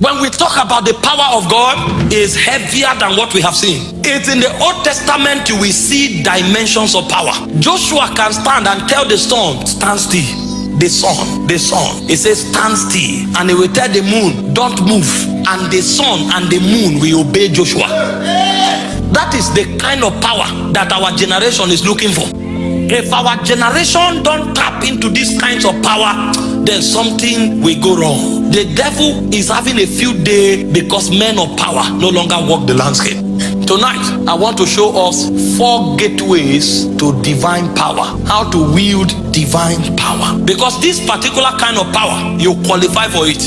When we talk about the power of God, is heavier than what we have seen. It's in the Old Testament you will see dimensions of power. Joshua can stand and tell the sun, stand still. The sun, it says stand still, and he will tell the moon, don't move, and the sun and the moon will obey Joshua. That is the kind of power that our generation is looking for. If our generation don't tap into these kinds of power, then something will go wrong. The devil is having a field day because men of power no longer walk the landscape. Tonight, I want to show us 4 gateways to divine power. How to wield divine power. Because this particular kind of power, you qualify for it.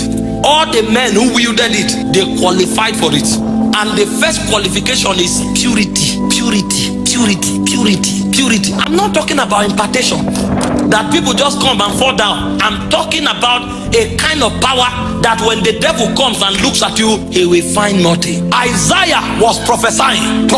All the men who wielded it, they qualified for it. And the first qualification is purity. Purity. I'm not talking about impartation, that people just come and fall down. I'm talking about a kind of power that when the devil comes and looks at you, he will find nothing. Isaiah was prophesying.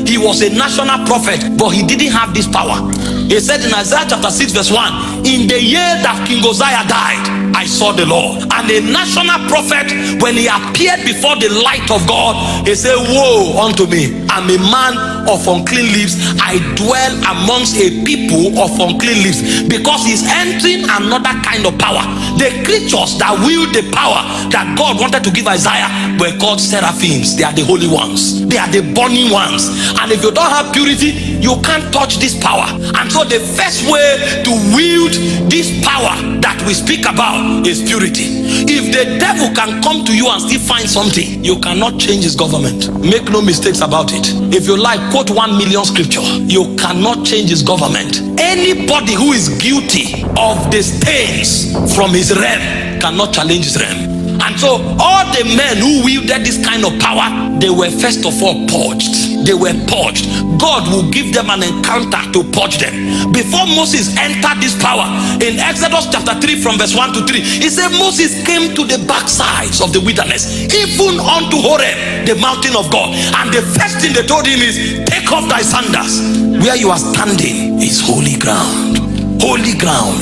He was a national prophet, but he didn't have this power. He said in Isaiah chapter 6 verse 1, in the year that King Uzziah died, I saw the Lord. And a national prophet, when he appeared before the light of God, he said, woe unto me, I'm a man of unclean lips. I dwell amongst a people of unclean lips. Because he's entering another kind of power. The creatures that wield the power that God wanted to give Isaiah were called seraphims. They are the holy ones. They are the burning ones. And if you don't have purity, you can't touch this power. And so the first way to wield this power that we speak about is purity. If the devil can come to you and still find something, you cannot change his government. Make no mistakes about it. If you like, quote 1 million scripture. You cannot change his government. Anybody who is guilty of the stains from his realm cannot challenge his realm. And so all the men who wielded this kind of power, they were first of all purged. They were purged. God will give them an encounter to purge them. Before Moses entered this power, in Exodus chapter 3 from verse 1 to 3, he said Moses came to the backsides of the wilderness, even unto Horeb, the mountain of God. And the first thing they told him is, take off thy sandals. Where you are standing is holy ground. Holy ground.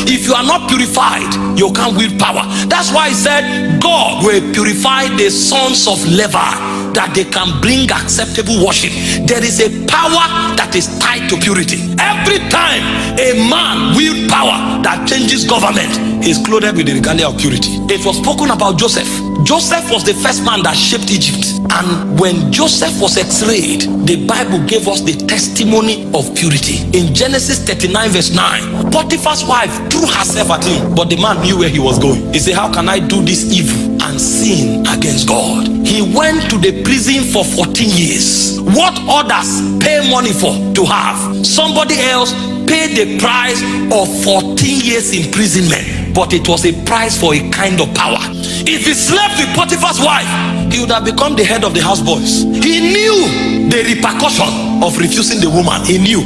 If you are not purified, you can't wield power. That's why he said God will purify the sons of Levi, that they can bring acceptable worship. There is a power that is tied to purity. Every time a man wields power that changes government, he is clothed with the regalia of purity. It was spoken about Joseph. Joseph was the first man that shaped Egypt. And when Joseph was x-rayed, the Bible gave us the testimony of purity. In Genesis 39 verse 9, Potiphar's wife threw herself at him, but the man knew where he was going. He said, how can I do this evil and sin against God? He went to the prison for 14 years. What others pay money for to have, somebody else paid the price of 14 years imprisonment. But it was a price for a kind of power. If he slept with Potiphar's wife, he would have become the head of the houseboys. He knew the repercussion of refusing the woman. He knew.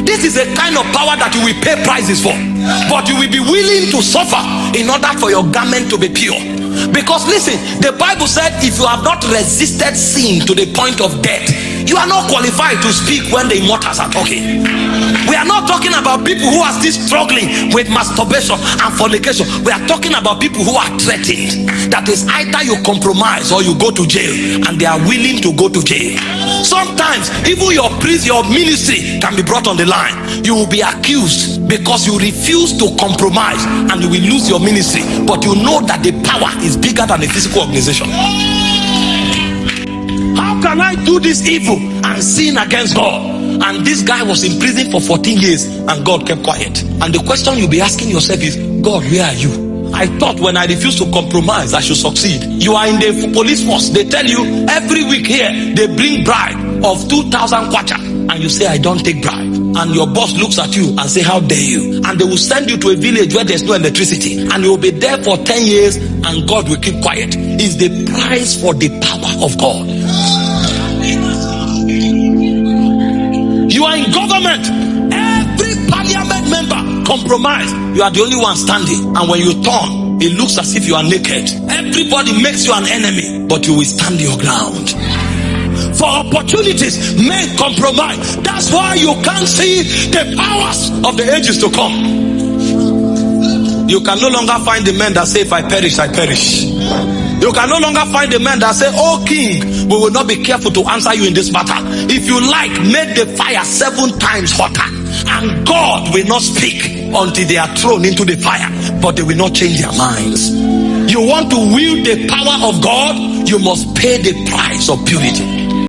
This is a kind of power that you will pay prices for, but you will be willing to suffer in order for your garment to be pure. Because listen, the Bible said if you have not resisted sin to the point of death, you are not qualified to speak when the immortals are talking. We are not talking about people who are still struggling with masturbation and fornication. We are talking about people who are threatened. That is, either you compromise or you go to jail, and they are willing to go to jail. Sometimes even your ministry can be brought on the line. You will be accused because you refuse to compromise, and you will lose your ministry. But you know that the power is bigger than a physical organization. How can I do this evil and sin against God? And this guy was in prison for 14 years and God kept quiet. And the question you'll be asking yourself is, God, where are you? I thought when I refused to compromise, I should succeed. You are in the police force. They tell you every week here, they bring bribe of 2,000 kwacha. And you say, I don't take bribe. And your boss looks at you and say, how dare you? And they will send you to a village where there's no electricity. And you will be there for 10 years and God will keep quiet. It's the price for the power of God. You are in government. Every parliament member compromise. You are the only one standing. And when you turn, it looks as if you are naked. Everybody makes you an enemy, but you will stand your ground. For opportunities, men compromise. That's why you can't see the powers of the ages to come. You can no longer find the men that say, if I perish, I perish. You can no longer find the men that say, "Oh king, we will not be careful to answer you in this matter. If you like, make the fire 7 times hotter, and God will not speak until they are thrown into the fire, but they will not change their minds." You want to wield the power of God, you must pay the price of purity.